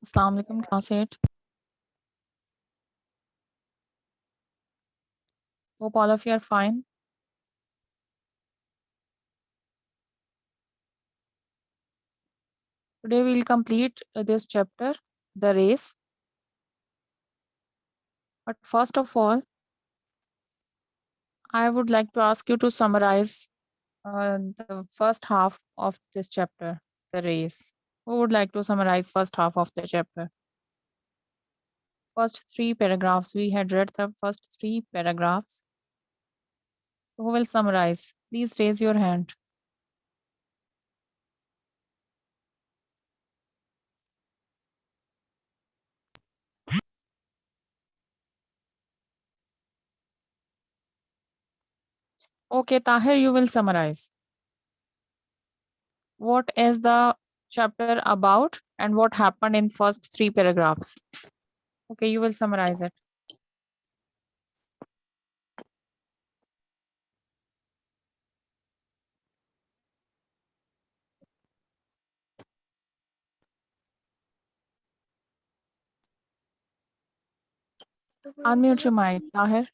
Assalamu alaikum, class 8. Hope all of you are fine. Today we'll complete this chapter, the race. But first of all, I would like to ask you to summarize the first half of this chapter, the race. Who would like to summarize first half of the chapter? First three paragraphs. We had read the first three paragraphs. Who will summarize? Please raise your hand. Okay, Tahir, you will summarize. What is the chapter about and what happened in first three paragraphs? Okay, you will summarize it. Unmute your mic, Tahir.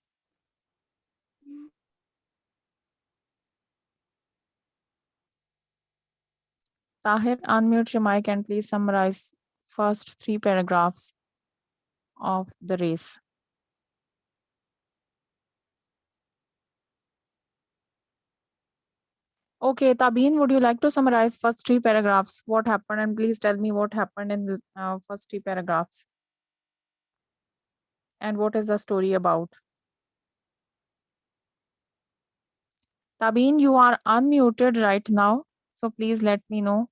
Tahir, unmute your mic and please summarize first three paragraphs of the race. Okay, Tabeen, would you like to summarize first three paragraphs? What happened? And please tell me what happened in the first three paragraphs. And what is the story about? Tabeen, you are unmuted right now. So please let me know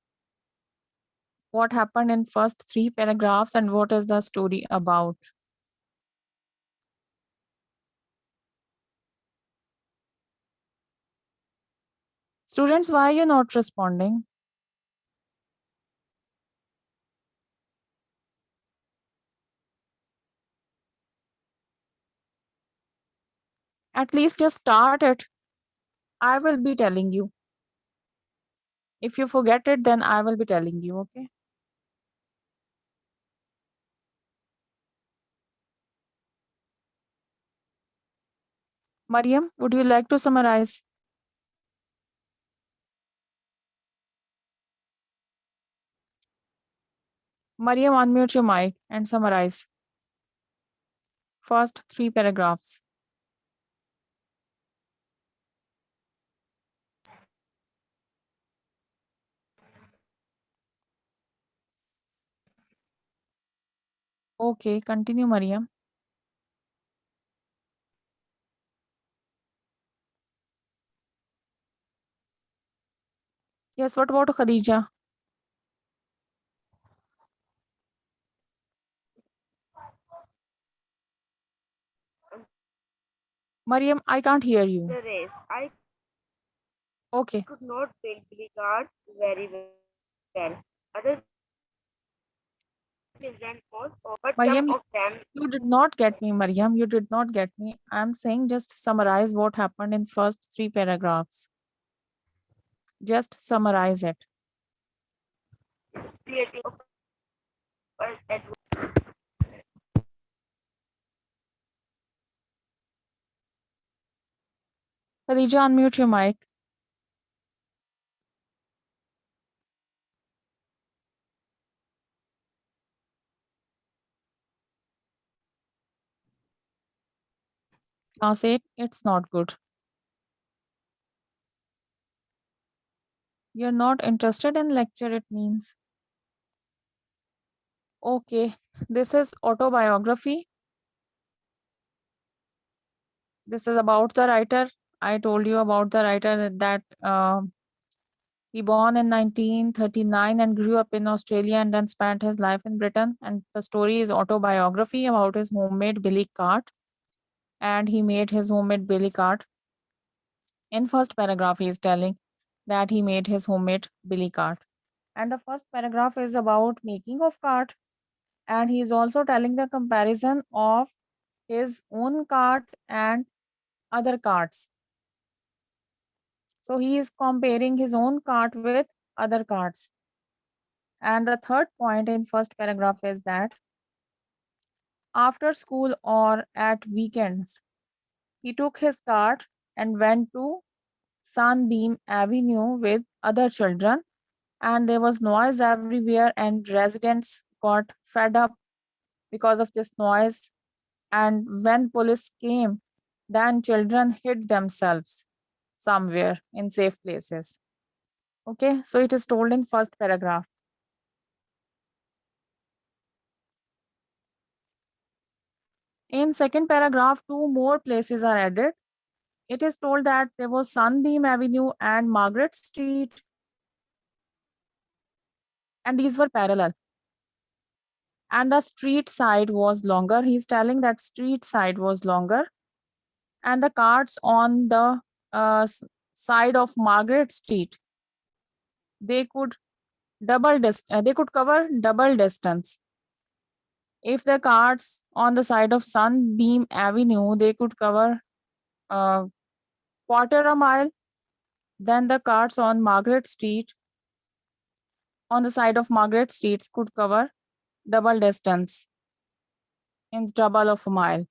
what happened in first three paragraphs and what is the story about. Students, why are you not responding? At least just start it. I will be telling you. If you forget it, then I will be telling you, okay? Mariam, would you like to summarize? Mariam, unmute your mic and summarize. First three paragraphs. Okay, continue, Mariam. Yes, what about Khadija? Mariam, I can't hear you. The race. I Okay. could not build billy cards very well. Other children also, but some Mariam, of them you did not get me, Mariam. You did not get me. I'm saying just summarize what happened in first three paragraphs. Just summarize it. creative at Khadija, unmute your mic. Class 8, it's not good. You're not interested in lecture, it means. Okay, this is autobiography. This is about the writer. I told you about the writer that he born in 1939 and grew up in Australia and then spent his life in Britain. And the story is autobiography about his homemade billy cart. And he made his homemade billy cart. In first paragraph, he is telling that he made his homemade billy cart. And the first paragraph is about making of cart. And he is also telling the comparison of his own cart and other carts. So he is comparing his own cart with other carts. And the third point in first paragraph is that after school or at weekends, he took his cart and went to Sunbeam Avenue with other children, and there was noise everywhere, and residents got fed up because of this noise. And when police came, then children hid themselves somewhere in safe places. Okay, so it is told in first paragraph. In second paragraph, two more places are added. It is told that there was Sunbeam Avenue and Margaret Street, and these were parallel. And the street side was longer. He's telling that street side was longer, and the carts on the side of Margaret Street, they could they could cover double distance. If the carts on the side of Sunbeam Avenue, they could cover quarter a mile, then the carts on Margaret Street, on the side of Margaret Street, could cover double distance, means double of a mile.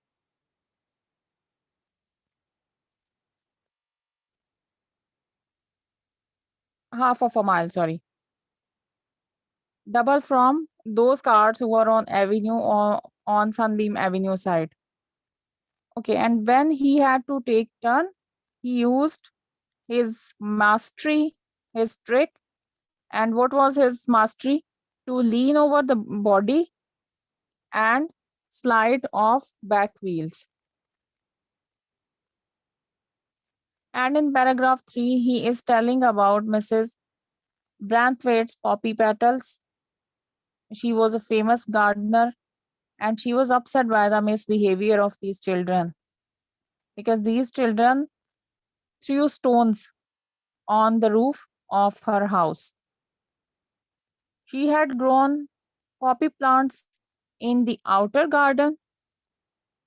Half of a mile, sorry. Double from those cars who were on Avenue or on Sunbeam Avenue side. Okay, and when he had to take turn, he used his mastery, his trick. And what was his mastery? To lean over the body and slide off back wheels. And in paragraph 3, he is telling about Mrs. Branthwaite's poppy petals. She was a famous gardener, and she was upset by the misbehavior of these children, because these children threw stones on the roof of her house. She had grown poppy plants in the outer garden,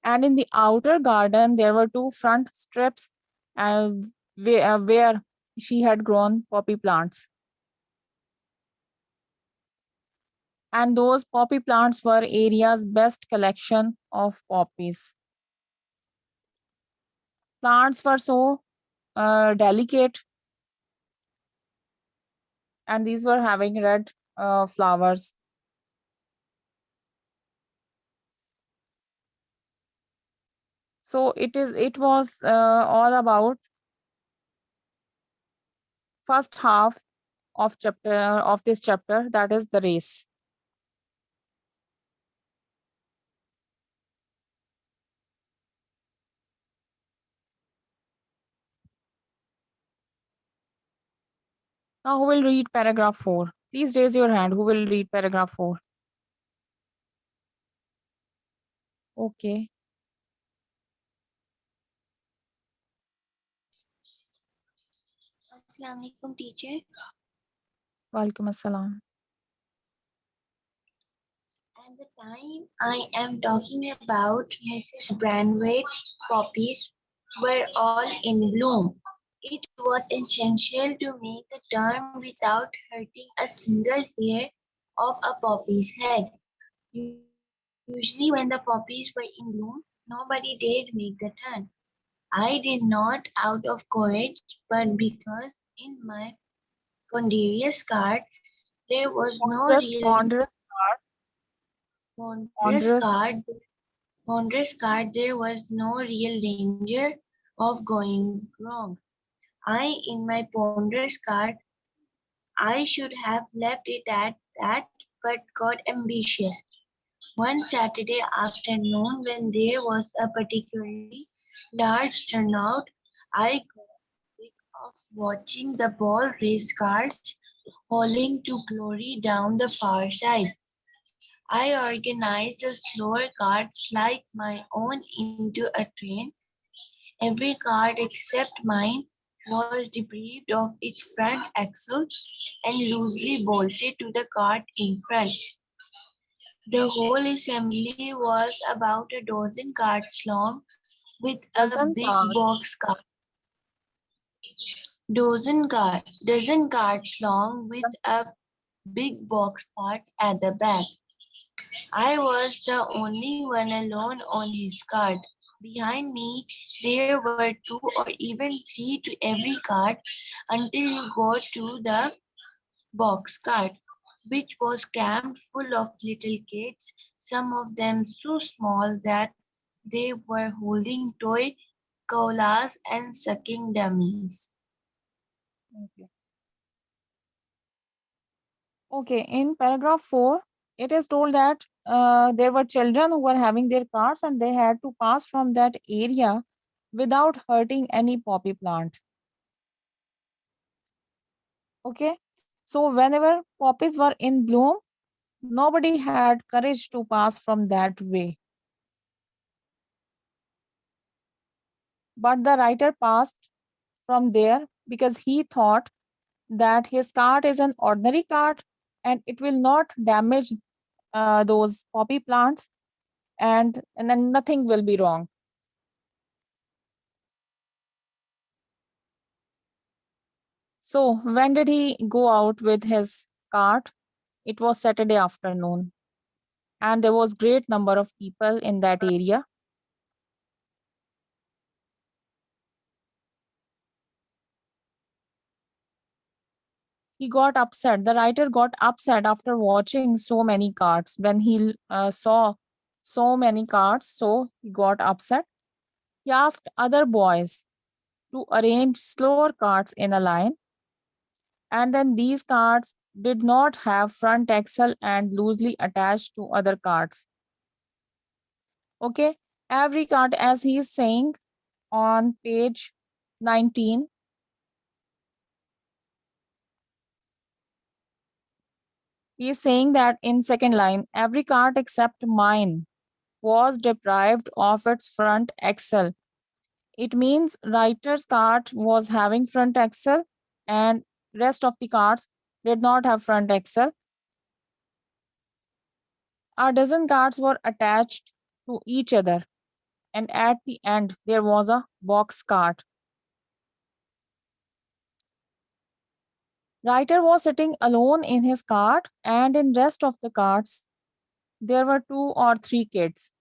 and in the outer garden there were two front strips where she had grown poppy plants. And those poppy plants were area's best collection of poppies. Plants were so delicate, and these were having red flowers. So it was all about first half of this chapter, that is the race. Now, who will read paragraph 4? Please raise your hand. Who will read paragraph 4? Okay. Assalamu alaikum, teacher. Walaikum assalam. At the time I am talking about, Mrs. Branwaite's poppies were all in bloom. It was essential to make the turn without hurting a single hair of a poppy's head. Usually when the poppies were in bloom, nobody dared make the turn. I did not out of courage, but because in my ponderous cart there was no real Ponderous cart, there was no real danger of going wrong. In my ponderous cart, I should have left it at that, but got ambitious. One Saturday afternoon, when there was a particularly large turnout, I got sick of watching the ball race cars hauling to glory down the far side. I organized the slower carts like my own into a train. Every cart except mine was deprived of its front axle and loosely bolted to the cart in front. The whole assembly was about a dozen carts long, with a big box cart. Dozen carts long with a big box cart at the back. I was the only one alone on his cart. Behind me, there were two or even three to every cart until you got to the box cart, which was crammed full of little kids, some of them so small that they were holding toy koalas and sucking dummies. Okay. Okay, in paragraph 4, it is told that there were children who were having their carts and they had to pass from that area without hurting any poppy plant. Okay, so whenever poppies were in bloom, nobody had courage to pass from that way. But the writer passed from there because he thought that his cart is an ordinary cart and it will not damage those poppy plants, and then nothing will be wrong. So when did he go out with his cart? It was Saturday afternoon, and there was great number of people in that area. He got upset. The writer got upset after watching so many carts. When he saw so many carts, so he got upset. He asked other boys to arrange slower carts in a line, and then these carts did not have front axle and loosely attached to other carts. Okay, every cart, as he is saying on page 19, he is saying that in second line, every cart except mine was deprived of its front axle. It means writer's cart was having front axle and rest of the carts did not have front axle. A dozen carts were attached to each other, and at the end there was a box cart. Writer was sitting alone in his cart, and in rest of the carts there were 2 or 3 kids.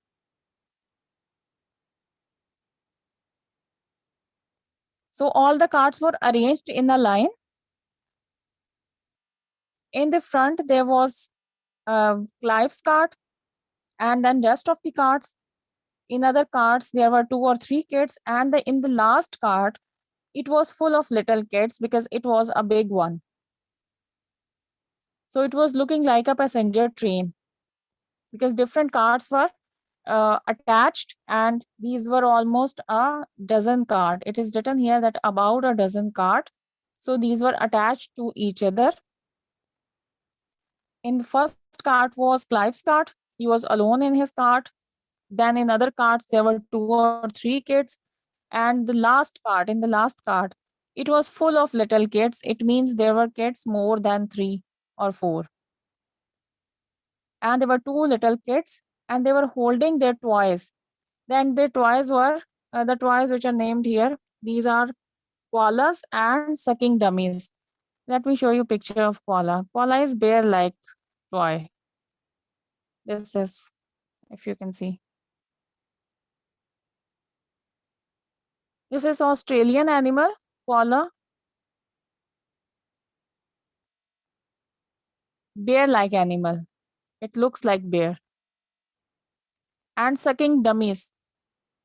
So all the carts were arranged in a line. In the front there was Clive's cart, and then rest of the carts. In other carts there were 2 or 3 kids, and in the last cart it was full of little kids because it was a big one. So it was looking like a passenger train because different carts were attached, and these were almost a dozen cart. It is written here that about a dozen cart. So these were attached to each other. In the first cart was Clive's cart. He was alone in his cart. Then in other carts there were 2 or 3 kids, and in the last cart, it was full of little kids. It means there were kids more than 3 or 4, and there were 2 little kids, and they were holding their toys. Then the toys were the toys which are named here. These are koalas and sucking dummies. Let me show you picture of koala. Koala is bear-like toy. This is, if you can see. This is Australian animal, koala, bear-like animal. It looks like bear. And sucking dummies.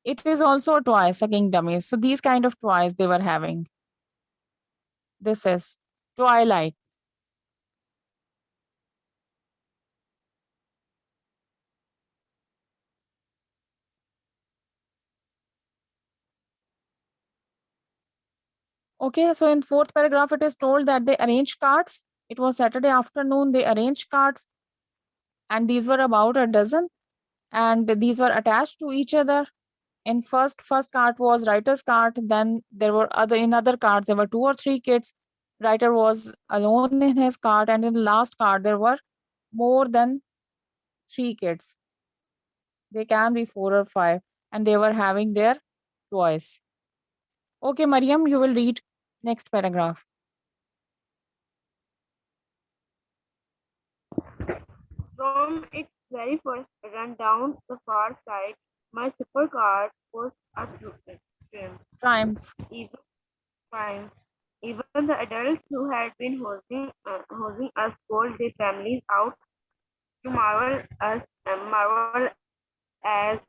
It is also a toy, sucking dummies. So these kind of toys they were having. This is toy-like. Okay, so in fourth paragraph, it is told that they arranged carts. It was Saturday afternoon, they arranged carts, and these were about a dozen, and these were attached to each other. In first cart was writer's cart, then there were in other carts, there were 2 or 3 kids. Writer was alone in his cart, and in the last cart, there were more than 3 kids. They can be 4 or 5, and they were having their toys. Okay, Mariam, you will read next paragraph. From its very first run down the far side, my supercar was a triumph. Triumph. Even time, even the adults who had been hosing us called their families out to marvel as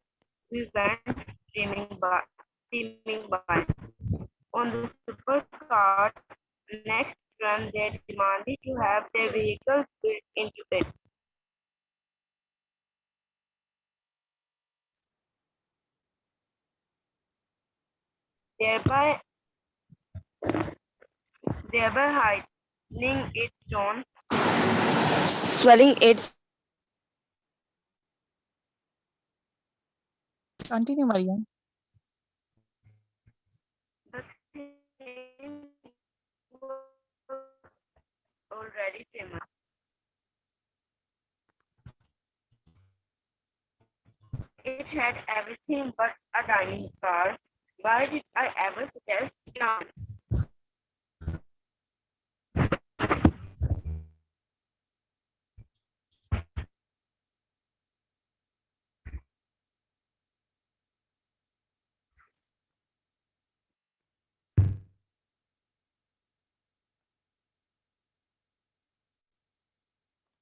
we went steaming by. On the supercar next run, they demanded to have their vehicles built into it. Thereby, thereby heightening its tone, swelling its Continue, Mariam. the thing was already famous. It had everything but a dining car. Why did I ever suggest John?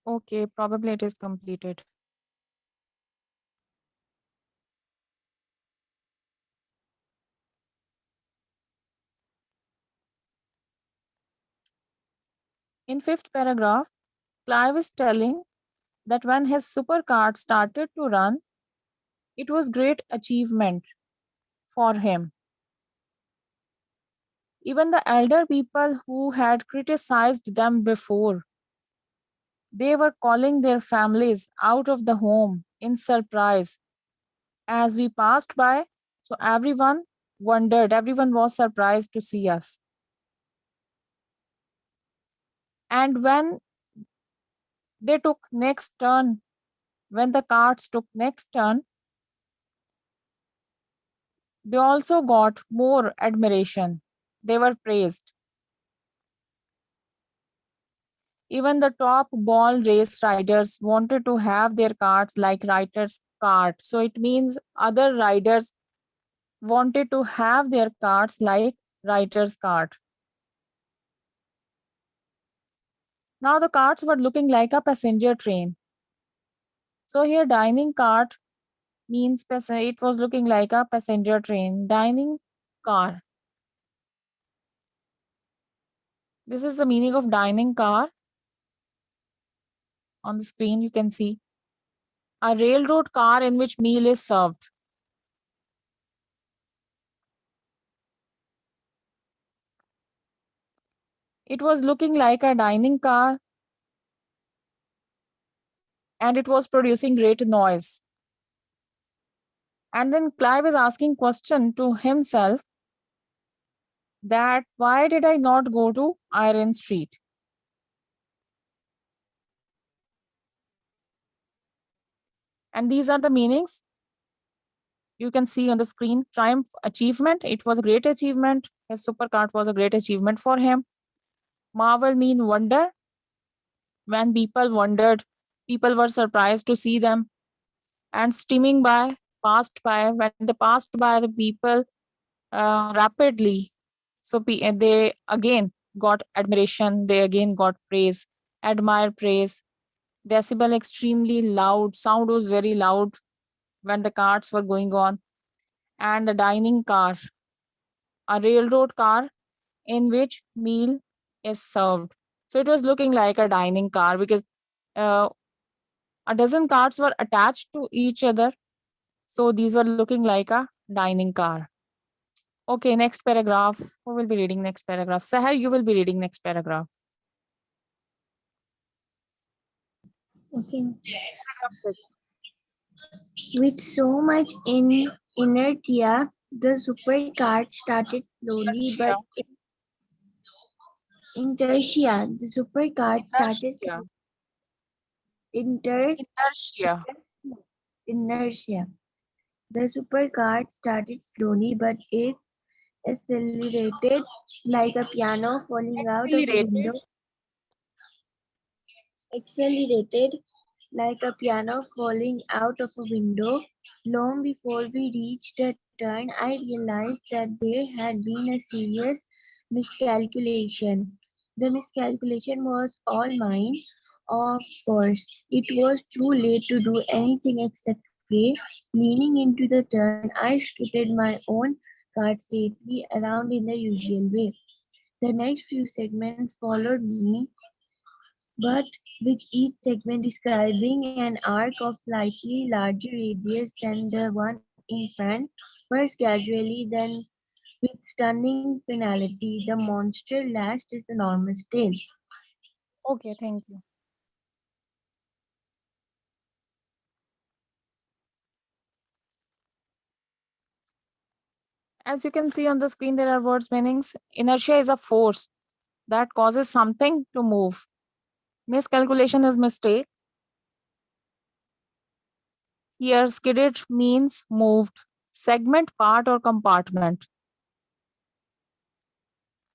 Okay, probably it is completed. In fifth paragraph, Clive is telling that when his supercar started to run, it was great achievement for him. Even the elder people who had criticized them before, they were calling their families out of the home in surprise as we passed by. So everyone wondered, everyone was surprised to see us. And when they took next turn, when the carts took next turn, they also got more admiration. They were praised. Even the top ball race riders wanted to have their carts like Ryder's cart. So it means other riders wanted to have their carts like Ryder's cart. Now the carts were looking like a passenger train. So here dining cart means it was looking like a passenger train. Dining car. This is the meaning of dining car. On the screen you can see a railroad car in which meal is served. It was looking like a dining car and it was producing great noise. And then Clive is asking question to himself that why did I not go to Iron Street? And these are the meanings you can see on the screen. Triumph, achievement. It was a great achievement. His supercar was a great achievement for him. Marvel mean wonder. When people wondered, people were surprised to see them. And steaming by, passed by. When they passed by the people rapidly, so they again got admiration. They again got praise, admire, praise. Decibel extremely loud. Sound was very loud when the carts were going on. And the dining car, a railroad car in which meal is served. So it was looking like a dining car because a dozen carts were attached to each other. So these were looking like a dining car. Okay, next paragraph. Who will be reading next paragraph? Sahar, you will be reading next paragraph. Okay. Paragraph 6. With so much inertia, the supercar started slowly, but inertia, the supercar started Inertia. inertia. The supercar started slowly, but it accelerated like a piano falling out of a window. Accelerated like a piano falling out of a window. Long before we reached the turn, I realized that there had been a serious miscalculation. The miscalculation was all mine, of course. It was too late to do anything except pray. Leaning into the turn, I skittered my own cart safely around in the usual way. The next few segments followed me, but with each segment describing an arc of slightly larger radius than the one in front. First gradually, then with stunning finality, the monster lashed its enormous tail. Okay, thank you. As you can see on the screen, there are words meanings. Inertia is a force that causes something to move. Miscalculation is mistake. Here, skidded means moved. Segment, part, or compartment.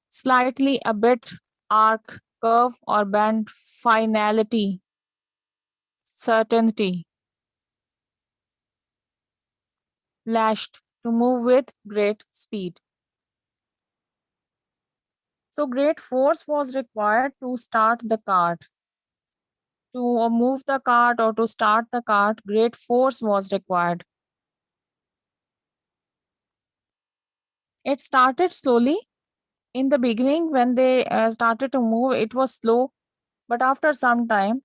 Slightly, a bit, arc, curve, or bend. Finality, certainty. Lashed, to move with great speed. So great force was required to start the cart. To move the cart or to start the cart, great force was required. It started slowly. In the beginning, when they started to move, it was slow, but after some time,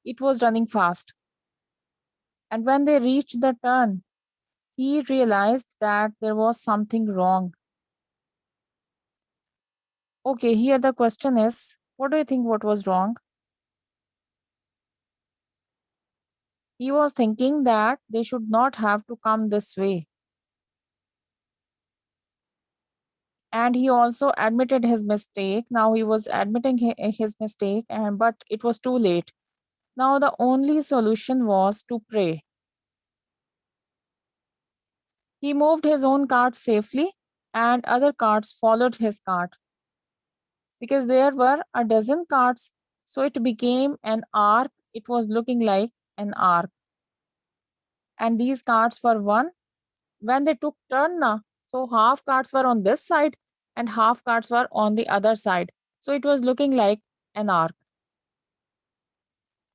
it was running fast. And when they reached the turn, he realized that there was something wrong. Okay, here the question is, what do you think what was wrong? He was thinking that they should not have to come this way. And he also admitted his mistake. Now he was admitting his mistake, but it was too late. Now the only solution was to pray. He moved his own cart safely, and other carts followed his cart. Because there were a dozen carts, so it became an arc. It was looking like an arc. And these carts were one. When they took turn now, so half carts were on this side and half carts were on the other side. So it was looking like an arc.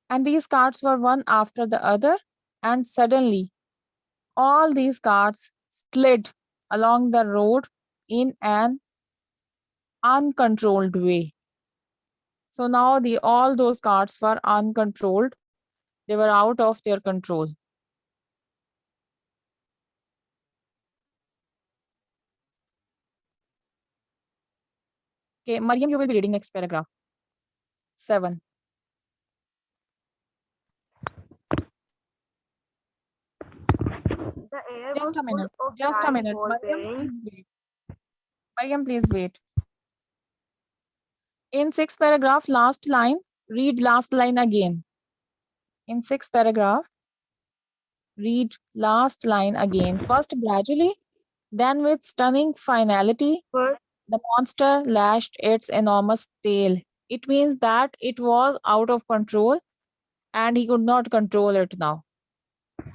And these carts were one after the other, and suddenly all these carts slid along the road in an uncontrolled way. So now all those carts were uncontrolled. They were out of their control. Okay, Mariam, you will be reading next paragraph. 7. The air Just was a full minute. of Just a flying minute. ball Mariam, bearings. please wait. Mariam, please wait. In 6th paragraph, last line, read last line again. In 6th paragraph, read last line again. First gradually, then with stunning finality, First, the monster lashed its enormous tail. It means that it was out of control and he could not control it now. the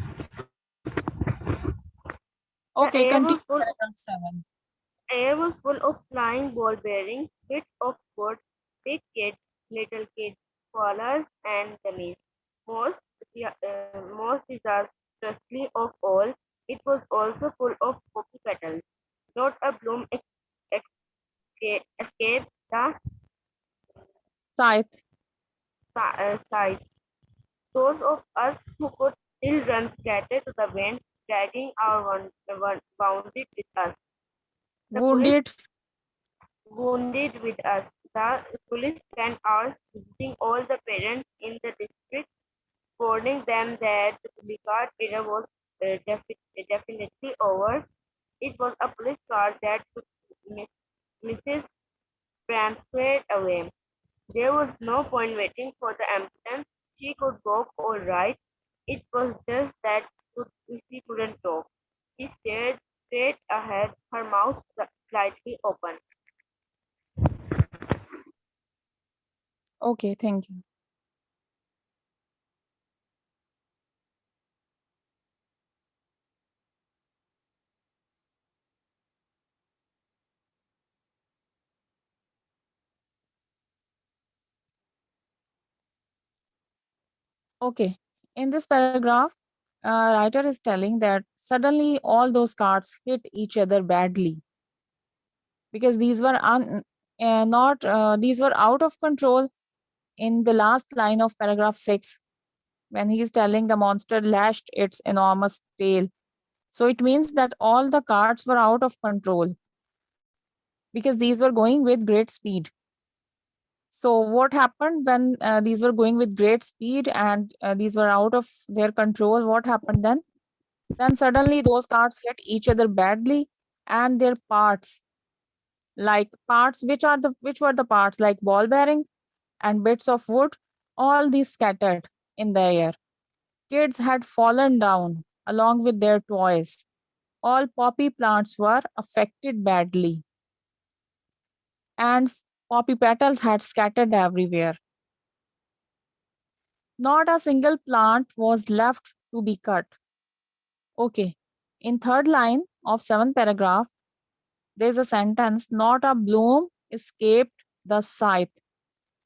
Okay, air was continue full paragraph 7. air was full of flying ball bearings, bits of wood, big kids, little kids, koalas, and dummies. Most, most disastrously of all, it was also full of poppy petals. Not a bloom escaped the Scythe. sight. Those of us who could still run scattered to the wind, dragging our wounded with us. The police Wounded. wounded with us. The police spent hours visiting all the parents in the district, warning them that the Pulicar era was definitely over. It was a police car that took Mrs. Bransford away. There was no point waiting for the ambulance. She could walk all right. It was just that she couldn't talk. She stared straight ahead, her mouth slightly open. Okay, thank you. Okay. In this paragraph, writer is telling that suddenly all those cards hit each other badly because these were not these were out of control. In the last line of paragraph 6, when he is telling the monster lashed its enormous tail, so it means that all the cards were out of control because these were going with great speed. So what happened when these were going with great speed and these were out of their control? What happened then? Then suddenly those cards hit each other badly, and their parts, like parts, which were the parts like ball bearing and bits of wood, all these scattered in the air. Kids had fallen down along with their toys. All poppy plants were affected badly, and poppy petals had scattered everywhere. Not a single plant was left to be cut. Okay. In third line of 7th paragraph, there's a sentence, not a bloom escaped the scythe.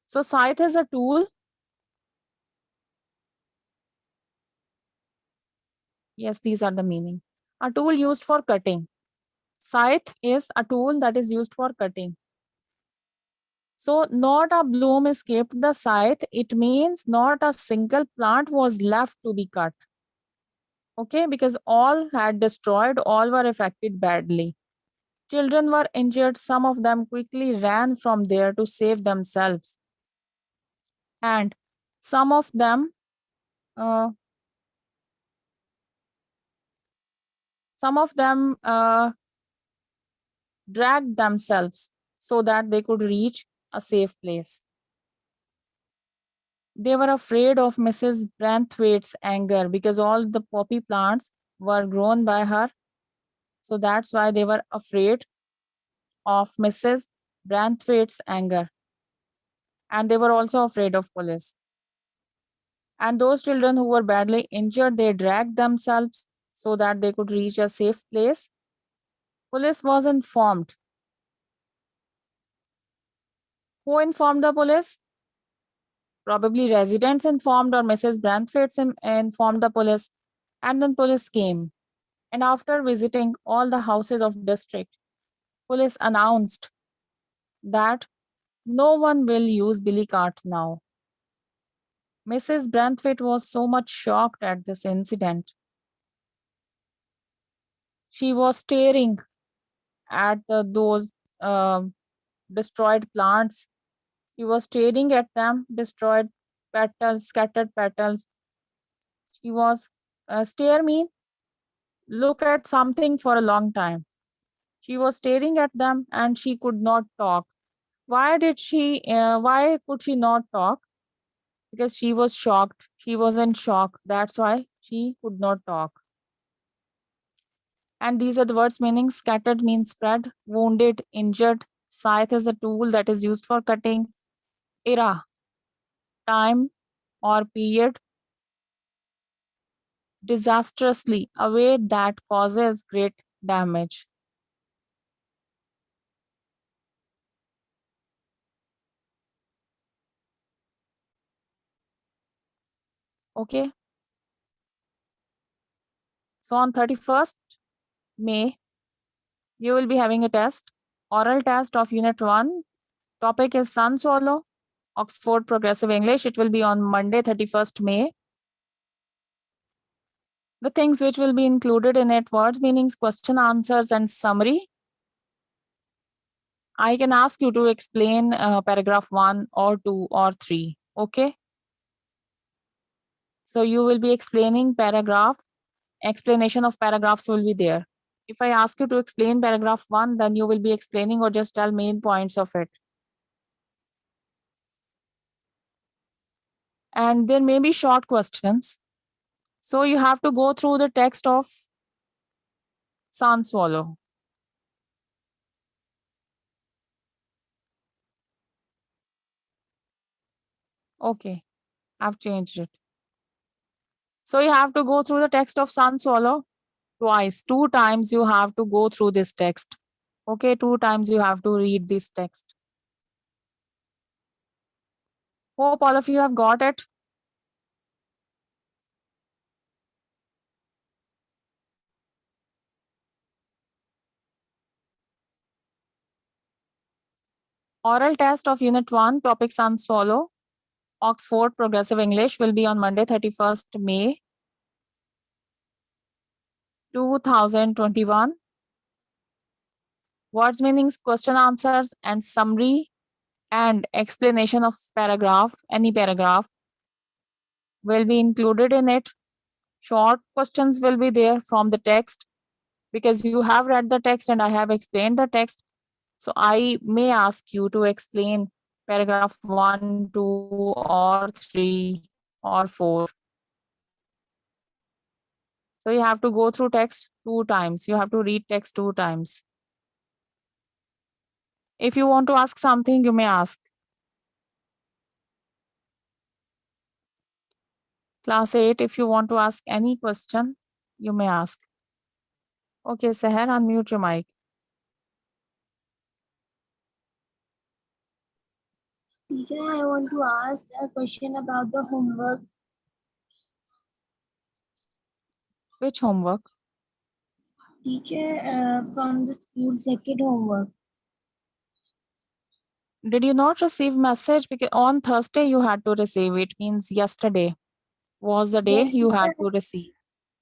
So scythe is a tool. Yes, these are the meaning. A tool used for cutting. Scythe is a tool that is used for cutting. So not a bloom escaped the scythe. It means not a single plant was left to be cut. Okay, because all had destroyed, all were affected badly. Children were injured. Some of them quickly ran from there to save themselves. And some of them uh, dragged themselves so that they could reach a safe place. They were afraid of Mrs. Branthwaite's anger because all the poppy plants were grown by her. So that's why they were afraid of Mrs. Branthwaite's anger. And they were also afraid of police. And those children who were badly injured, they dragged themselves so that they could reach a safe place. Police was informed. Who informed the police? Probably residents informed or Mrs. Branthwaite informed the police. And then police came. And after visiting all the houses of district, police announced that no one will use billy cart now. Mrs. Branthwaite was so much shocked at this incident. She was staring at those destroyed plants. She was staring at them, destroyed petals, scattered petals. She was stare me, look at something for a long time. She was staring at them and she could not talk. Why could she not talk? Because she was shocked. She was in shock. That's why she could not talk. And these are the words meaning. Scattered means spread, wounded, injured. Scythe is a tool that is used for cutting. Era, time or period. Disastrously, a way that causes great damage. Okay. So on 31st May, you will be having a test, oral test of Unit 1. Topic is Sun Swallow, Oxford Progressive English. It will be on Monday, 31st May. The things which will be included in it, words, meanings, question, answers, and summary. I can ask you to explain paragraph 1 or 2 or 3. Okay. So you will be explaining paragraph. Explanation of paragraphs will be there. If I ask you to explain paragraph 1, then you will be explaining or just tell main points of it. And there may be short questions. So you have to go through the text of Sun Swallow. Okay, I've changed it. So you have to go through the text of Sun Swallow twice. 2 times you have to go through this text. Okay, 2 times you have to read this text. Hope all of you have got it. Oral test of Unit 1, topics as follow. Oxford Progressive English will be on Monday, 31st May 2021. Words, meanings, question answers, and summary and explanation of paragraph, any paragraph, will be included in it. Short questions will be there from the text because you have read the text and I have explained the text. So I may ask you to explain paragraph 1, 2, or 3, or 4. So you have to go through text 2 times. You have to read text 2 times. If you want to ask something, you may ask. Class 8, if you want to ask any question, you may ask. Okay, Seher, unmute your mic. Teacher, I want to ask a question about the homework. Which homework? Teacher, from the school second homework. Did you not receive message? Because on Thursday you had to receive it. Means yesterday was the day Yes, you had teacher. to receive.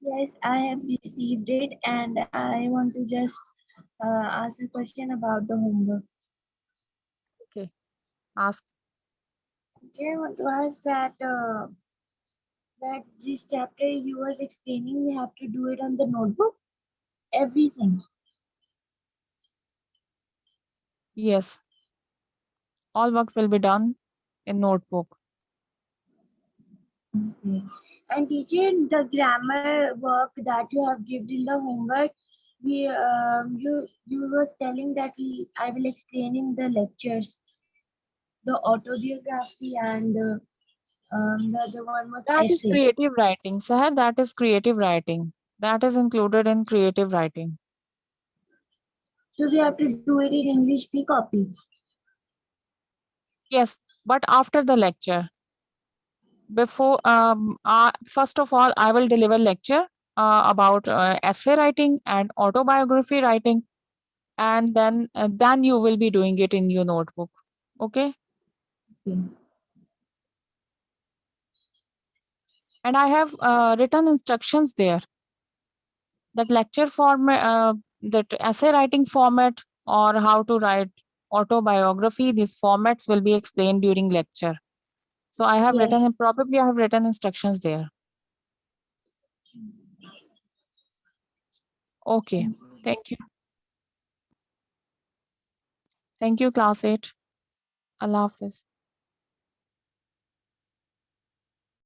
Yes, I have received it and I want to just ask a question about the homework. Okay, ask. Teacher, I want to ask that that this chapter you was explaining, we have to do it on the notebook, everything. Yes, all work will be done in notebook. Okay. And teacher, the grammar work that you have given in the homework, we you was telling that I will explain in the lectures, the autobiography and the other one was That is essay. creative writing, Seher. That is creative writing. That is included in creative writing. So we have to do it in English P copy. Yes, but after the lecture. Before, first of all, I will deliver lecture about essay writing and autobiography writing, and then you will be doing it in your notebook. Okay. Okay. And I have written instructions there. That lecture format, that essay writing format, or how to write autobiography, these formats will be explained during lecture. So I have Yes. written, probably I have written instructions there. Okay, thank you. Thank you, class 8. Allah Hafiz.